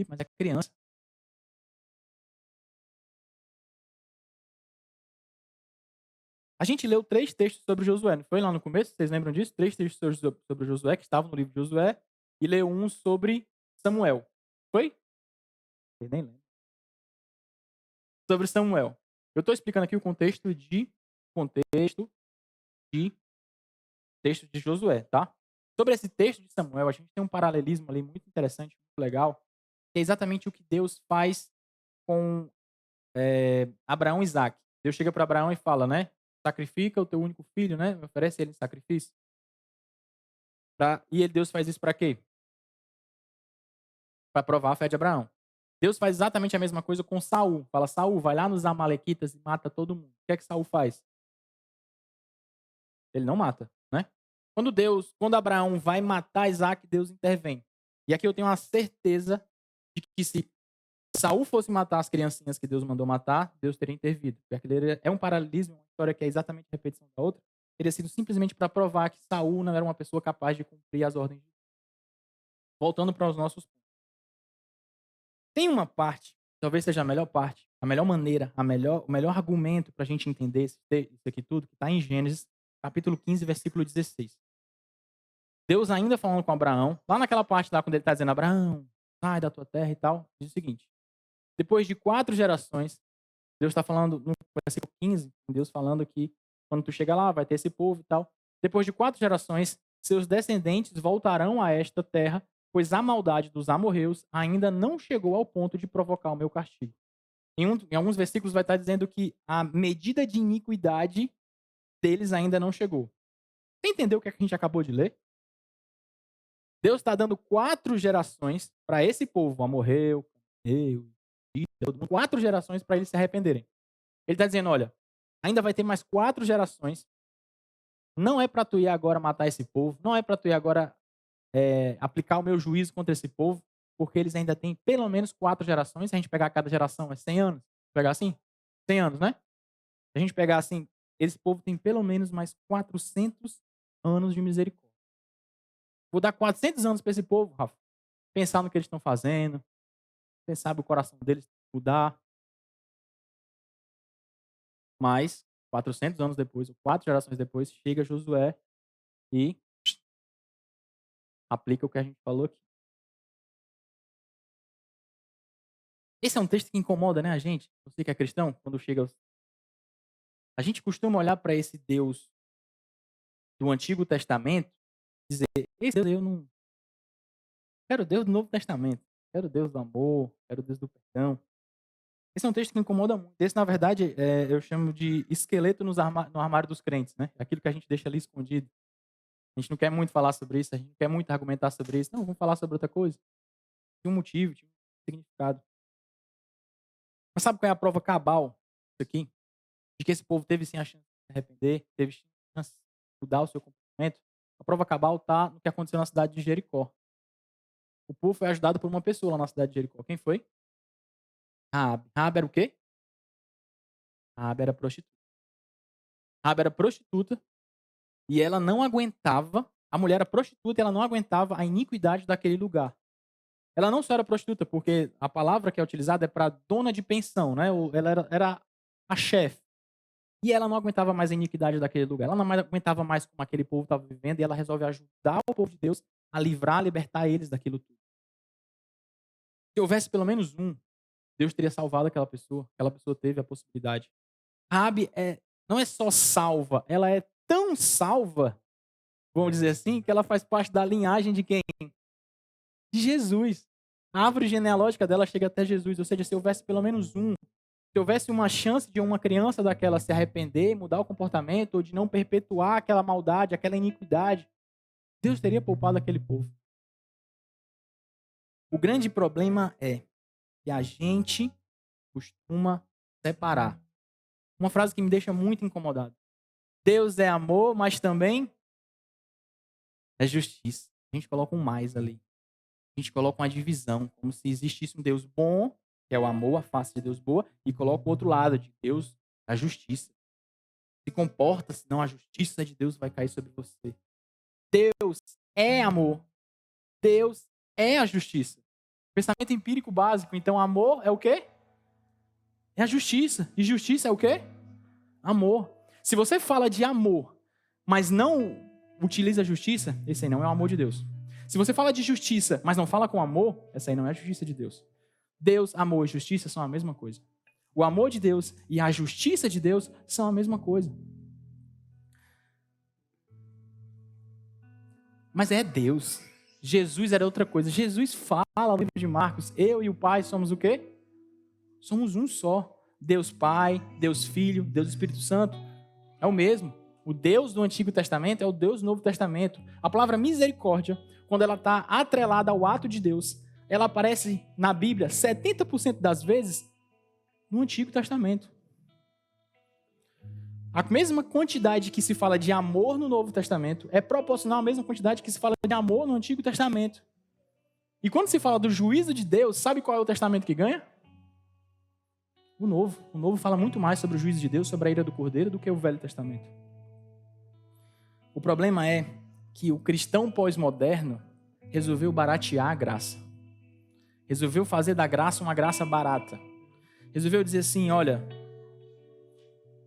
Mas é criança. A gente leu 3 textos sobre Josué, não foi lá no começo? Vocês lembram disso? 3 textos sobre Josué, que estavam no livro de Josué, e leu um sobre Samuel. Foi? Eu nem lembro. Sobre Samuel. Eu estou explicando aqui o contexto de texto de Josué, tá? Sobre esse texto de Samuel, a gente tem um paralelismo ali muito interessante, muito legal, que é exatamente o que Deus faz com Abraão e Isaac. Deus chega para Abraão e fala, né? Sacrifica o teu único filho, né? Oferece ele em sacrifício. E Deus faz isso para quê? Para provar a fé de Abraão. Deus faz exatamente a mesma coisa com Saul. Fala, Saul, vai lá nos amalequitas e mata todo mundo. O que é que Saul faz? Ele não mata, né? Quando Abraão vai matar Isaac, Deus intervém. E aqui eu tenho uma certeza de que se Saul fosse matar as criancinhas que Deus mandou matar, Deus teria intervido. Porque aquele é um paralelismo, uma história que é exatamente a repetição da outra. Teria sido simplesmente para provar que Saul não era uma pessoa capaz de cumprir as ordens de Deus. Voltando para os nossos pontos. Tem uma parte, talvez seja a melhor parte, a melhor maneira, o melhor argumento para a gente entender isso aqui tudo, que está em Gênesis, capítulo 15, versículo 16. Deus ainda falando com Abraão, lá naquela parte lá, quando ele está dizendo, Abraão, sai da tua terra e tal, diz o seguinte, depois de 4 gerações, Deus está falando, no versículo 15, Deus falando que quando tu chegar lá, vai ter esse povo e tal. Depois de 4 gerações, seus descendentes voltarão a esta terra, pois a maldade dos amorreus ainda não chegou ao ponto de provocar o meu castigo. Em alguns versículos vai estar dizendo que a medida de iniquidade deles ainda não chegou. Você entendeu o que a gente acabou de ler? Deus está dando 4 gerações para esse povo, amorreu, cananeu, 4 gerações para eles se arrependerem. Ele está dizendo, olha, ainda vai ter mais 4 gerações. Não é para tu ir agora matar esse povo, não é para tu ir agora aplicar o meu juízo contra esse povo, porque eles ainda têm pelo menos 4 gerações. Se a gente pegar cada geração, é 100 anos. Pegar assim? 100 anos, né? Se a gente pegar assim, esse povo tem pelo menos mais 400 anos de misericórdia. Vou dar 400 anos para esse povo, Rafa, pensar no que eles estão fazendo, pensar no coração deles mudar. Mas, 400 anos depois, ou 4 gerações depois, chega Josué e aplica o que a gente falou aqui. Esse é um texto que incomoda, né, a gente? Você que é cristão, quando chega... A gente costuma olhar para esse Deus do Antigo Testamento e dizer, esse Deus eu não... Quero o Deus do Novo Testamento. Quero o Deus do amor, quero o Deus do perdão. Esse é um texto que incomoda muito. Esse, na verdade, eu chamo de esqueleto no armário dos crentes, né? Aquilo que a gente deixa ali escondido. A gente não quer muito falar sobre isso, a gente não quer muito argumentar sobre isso. Não, vamos falar sobre outra coisa. Tinha um motivo, tinha um significado. Mas sabe qual é a prova cabal disso aqui? De que esse povo teve sim a chance de se arrepender, teve chance de mudar o seu comportamento? A prova cabal está no que aconteceu na cidade de Jericó. O povo foi ajudado por uma pessoa lá na cidade de Jericó. Quem foi? Raabe. Raabe era o quê? Raabe era prostituta. Raabe era prostituta e ela não aguentava, a mulher era prostituta e ela não aguentava a iniquidade daquele lugar. Ela não só era prostituta, porque a palavra que é utilizada é para dona de pensão, né? Ela era a chefe. E ela não aguentava mais a iniquidade daquele lugar. Ela não aguentava mais como aquele povo estava vivendo e ela resolve ajudar o povo de Deus a livrar, a libertar eles daquilo tudo. Se houvesse pelo menos um, Deus teria salvado aquela pessoa teve a possibilidade. Raabe não é só salva, ela é tão salva, vamos dizer assim, que ela faz parte da linhagem de quem? De Jesus. A árvore genealógica dela chega até Jesus, ou seja, se houvesse pelo menos um, se houvesse uma chance de uma criança daquela se arrepender, mudar o comportamento, ou de não perpetuar aquela maldade, aquela iniquidade, Deus teria poupado aquele povo. O grande problema é que a gente costuma separar. Uma frase que me deixa muito incomodado. Deus é amor, mas também é justiça. A gente coloca um mais ali. A gente coloca uma divisão, como se existisse um Deus bom, que é o amor, a face de Deus boa, e coloca o outro lado de Deus, a justiça. Se comporta, senão a justiça de Deus vai cair sobre você. Deus é amor. Deus é a justiça. Pensamento empírico básico. Então, amor é o quê? É a justiça. E justiça é o quê? Amor. Se você fala de amor, mas não utiliza a justiça, esse aí não é o amor de Deus. Se você fala de justiça, mas não fala com amor, essa aí não é a justiça de Deus. Deus, amor e justiça são a mesma coisa. O amor de Deus e a justiça de Deus são a mesma coisa. Mas é Deus. Jesus era outra coisa. Jesus fala no livro de Marcos, eu e o Pai somos o quê? Somos um só. Deus Pai, Deus Filho, Deus Espírito Santo. É o mesmo. O Deus do Antigo Testamento é o Deus do Novo Testamento. A palavra misericórdia, quando ela está atrelada ao ato de Deus, ela aparece na Bíblia 70% das vezes no Antigo Testamento. A mesma quantidade que se fala de amor no Novo Testamento é proporcional à mesma quantidade que se fala de amor no Antigo Testamento. E quando se fala do juízo de Deus, sabe qual é o testamento que ganha? O Novo. O Novo fala muito mais sobre o juízo de Deus, sobre a ira do Cordeiro, do que o Velho Testamento. O problema é que o cristão pós-moderno resolveu baratear a graça. Resolveu fazer da graça uma graça barata. Resolveu dizer assim, olha,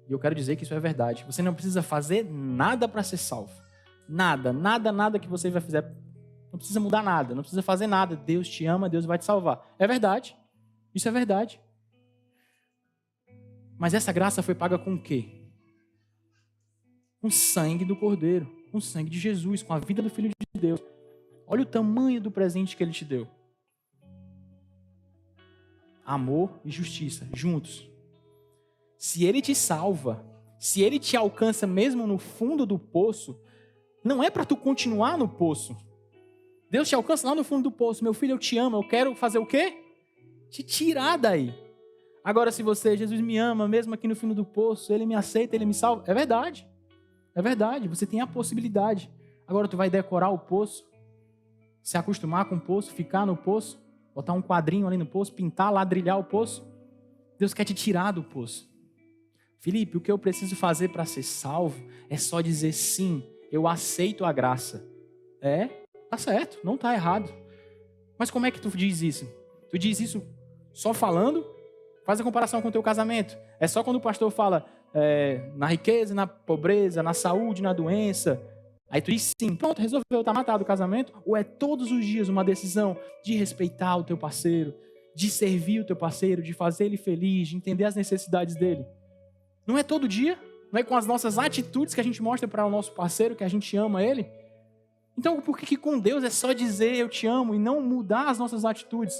e eu quero dizer que isso é verdade, você não precisa fazer nada para ser salvo. Nada, nada, nada que você vai fazer. Não precisa mudar nada, não precisa fazer nada. Deus te ama, Deus vai te salvar. É verdade. Isso é verdade. Mas essa graça foi paga com o quê? Com o sangue do Cordeiro, com o sangue de Jesus, com a vida do Filho de Deus. Olha o tamanho do presente que Ele te deu. Amor e justiça, juntos. Se Ele te salva, se Ele te alcança mesmo no fundo do poço, não é para tu continuar no poço. Deus te alcança lá no fundo do poço. Meu filho, eu te amo, eu quero fazer o quê? Te tirar daí. Agora, se Jesus me ama, mesmo aqui no fundo do poço, Ele me aceita, Ele me salva. É verdade. É verdade, você tem a possibilidade. Agora, tu vai decorar o poço? Se acostumar com o poço, ficar no poço, botar um quadrinho ali no poço, pintar, ladrilhar o poço. Deus quer te tirar do poço. Felipe, o que eu preciso fazer para ser salvo é só dizer sim, eu aceito a graça. Tá certo, não tá errado. Mas como é que tu diz isso? Tu diz isso só falando? Faz a comparação com o teu casamento. É só quando o pastor fala na riqueza, na pobreza, na saúde, na doença. Aí tu diz sim, pronto, resolveu, tá matado o casamento? Ou é todos os dias uma decisão de respeitar o teu parceiro, de servir o teu parceiro, de fazer ele feliz, de entender as necessidades dele? Não é todo dia? Não é com as nossas atitudes que a gente mostra para o nosso parceiro que a gente ama ele? Então por que com Deus é só dizer eu te amo e não mudar as nossas atitudes?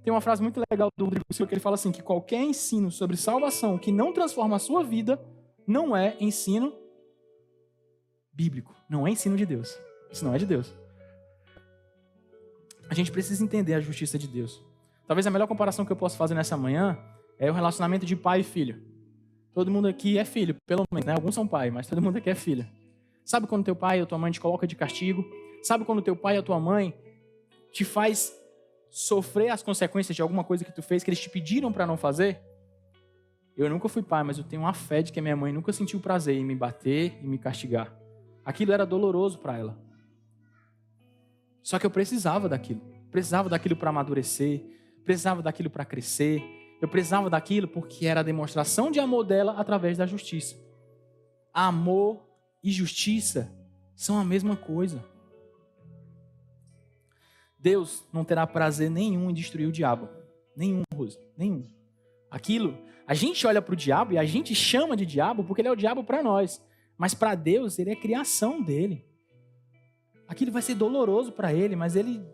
Tem uma frase muito legal do Rodrigo Silva que ele fala assim, que qualquer ensino sobre salvação que não transforma a sua vida não é ensino bíblico, não é ensino de Deus. Isso não é de Deus. A gente precisa entender a justiça de Deus. Talvez a melhor comparação que eu possa fazer nessa manhã é o relacionamento de pai e filho. Todo mundo aqui é filho, pelo menos, né? Alguns são pai, mas todo mundo aqui é filho. Sabe quando teu pai ou tua mãe te coloca de castigo? Sabe quando teu pai ou tua mãe te faz sofrer as consequências de alguma coisa que tu fez, que eles te pediram para não fazer? Eu nunca fui pai, mas eu tenho uma fé de que a minha mãe nunca sentiu prazer em me bater e me castigar. Aquilo era doloroso para ela. Só que eu precisava daquilo. Precisava daquilo para amadurecer, precisava daquilo para crescer. Eu precisava daquilo porque era a demonstração de amor dela através da justiça. Amor e justiça são a mesma coisa. Deus não terá prazer nenhum em destruir o diabo. Nenhum, Rosa. Nenhum. Aquilo, a gente olha para o diabo e a gente chama de diabo porque ele é o diabo para nós. Mas para Deus, ele é a criação dele. Aquilo vai ser doloroso para ele, mas ele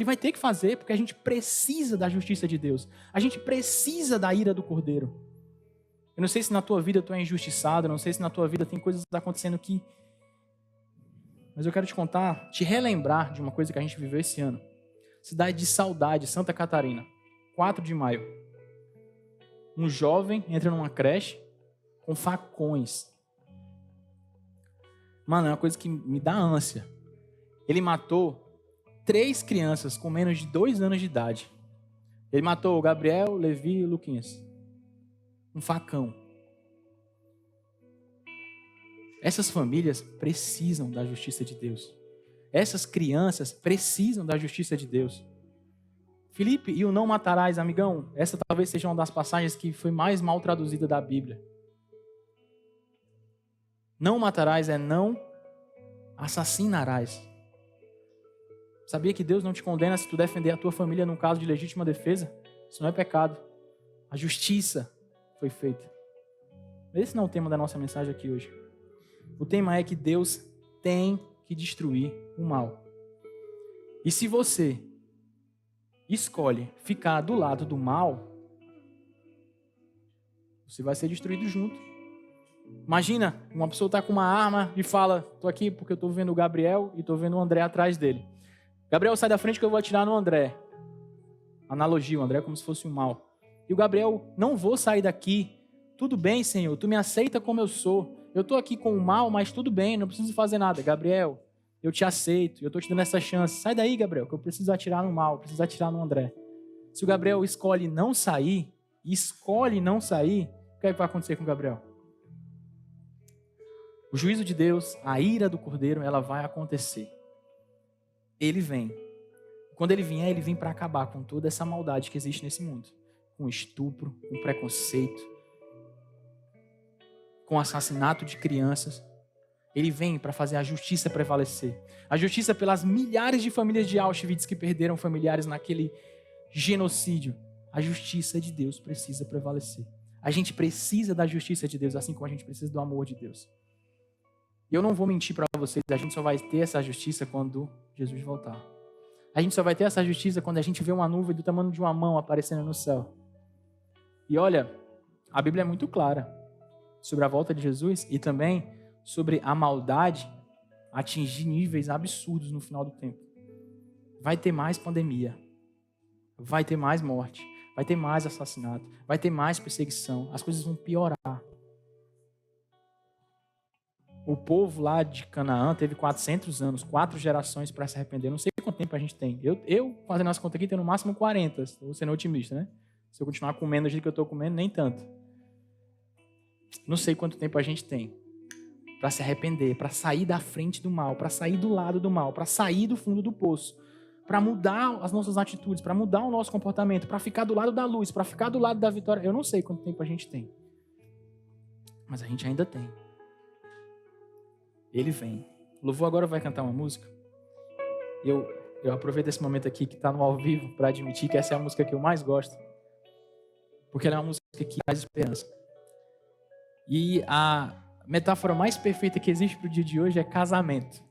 vai ter que fazer porque a gente precisa da justiça de Deus. A gente precisa da ira do Cordeiro. Eu não sei se na tua vida tu é injustiçado, eu não sei se na tua vida tem coisas acontecendo aqui. Mas eu quero te contar, te relembrar de uma coisa que a gente viveu esse ano. Cidade de Saudade, Santa Catarina. 4 de maio. Um jovem entra numa creche com facões. Mano, é uma coisa que me dá ânsia. Ele matou 3 crianças com menos de 2 anos de idade. Ele matou o Gabriel, Levi e o Luquinhas. Um facão. Essas famílias precisam da justiça de Deus. Essas crianças precisam da justiça de Deus. Felipe, e o não matarás, amigão, essa talvez seja uma das passagens que foi mais mal traduzida da Bíblia. Não matarás é não assassinarás. Sabia que Deus não te condena se tu defender a tua família num caso de legítima defesa? Isso não é pecado. A justiça foi feita. Esse não é o tema da nossa mensagem aqui hoje. O tema é que Deus tem que destruir o mal. E se você escolhe ficar do lado do mal, você vai ser destruído junto. Imagina, uma pessoa está com uma arma e fala, estou aqui porque eu estou vendo o Gabriel e estou vendo o André atrás dele. Gabriel, sai da frente que eu vou atirar no André. Analogia, o André é como se fosse um mal. E o Gabriel, não vou sair daqui. Tudo bem, Senhor, tu me aceita como eu sou. Eu estou aqui com o mal, mas tudo bem, não preciso fazer nada. Gabriel, eu te aceito, eu estou te dando essa chance. Sai daí, Gabriel, que eu preciso atirar no mal, preciso atirar no André. Se o Gabriel escolhe não sair, o que é que vai acontecer com o Gabriel? O juízo de Deus, a ira do Cordeiro, ela vai acontecer. Ele vem. Quando ele vier, ele vem para acabar com toda essa maldade que existe nesse mundo. Com estupro, com preconceito, com assassinato de crianças. Ele vem para fazer a justiça prevalecer. A justiça pelas milhares de famílias de Auschwitz que perderam familiares naquele genocídio. A justiça de Deus precisa prevalecer. A gente precisa da justiça de Deus, assim como a gente precisa do amor de Deus. E eu não vou mentir para vocês, a gente só vai ter essa justiça quando Jesus voltar. A gente só vai ter essa justiça quando a gente vê uma nuvem do tamanho de uma mão aparecendo no céu. E olha, a Bíblia é muito clara sobre a volta de Jesus e também sobre a maldade atingir níveis absurdos no final do tempo. Vai ter mais pandemia, vai ter mais morte, vai ter mais assassinato, vai ter mais perseguição, as coisas vão piorar. O povo lá de Canaã teve 400 anos, 4 gerações para se arrepender. Eu não sei quanto tempo a gente tem. Eu fazendo as contas aqui, tenho no máximo 40. Estou sendo otimista, né? Se eu continuar comendo do jeito que eu estou comendo, nem tanto. Não sei quanto tempo a gente tem para se arrepender, para sair da frente do mal, para sair do lado do mal, para sair do fundo do poço, para mudar as nossas atitudes, para mudar o nosso comportamento, para ficar do lado da luz, para ficar do lado da vitória. Eu não sei quanto tempo a gente tem. Mas a gente ainda tem. Ele vem. O louvor agora vai cantar uma música. Eu aproveito esse momento aqui que está no ao vivo para admitir que essa é a música que eu mais gosto. Porque ela é uma música que traz esperança. E a metáfora mais perfeita que existe para o dia de hoje é casamento.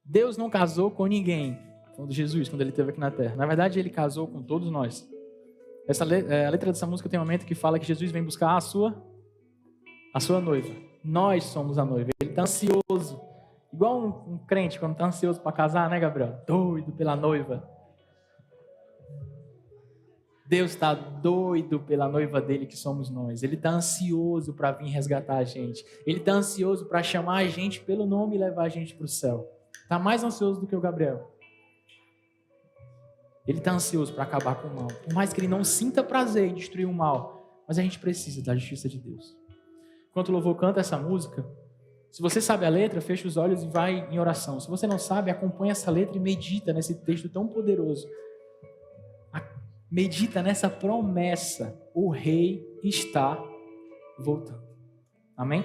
Deus não casou com ninguém, falando de Jesus, quando ele esteve aqui na terra. Na verdade, ele casou com todos nós. A letra dessa música tem um momento que fala que Jesus vem buscar a sua noiva. Nós somos a noiva. Ele está ansioso. Igual um crente quando está ansioso para casar, né, Gabriel? Doido pela noiva. Deus está doido pela noiva dele, que somos nós. Ele está ansioso para vir resgatar a gente. Ele está ansioso para chamar a gente pelo nome e levar a gente para o céu. Está mais ansioso do que o Gabriel. Ele está ansioso para acabar com o mal. Por mais que ele não sinta prazer em destruir o mal, mas a gente precisa da justiça de Deus. Enquanto o louvor canta essa música, se você sabe a letra, fecha os olhos e vai em oração. Se você não sabe, acompanha essa letra e medita nesse texto tão poderoso. Medita nessa promessa. O rei está voltando. Amém?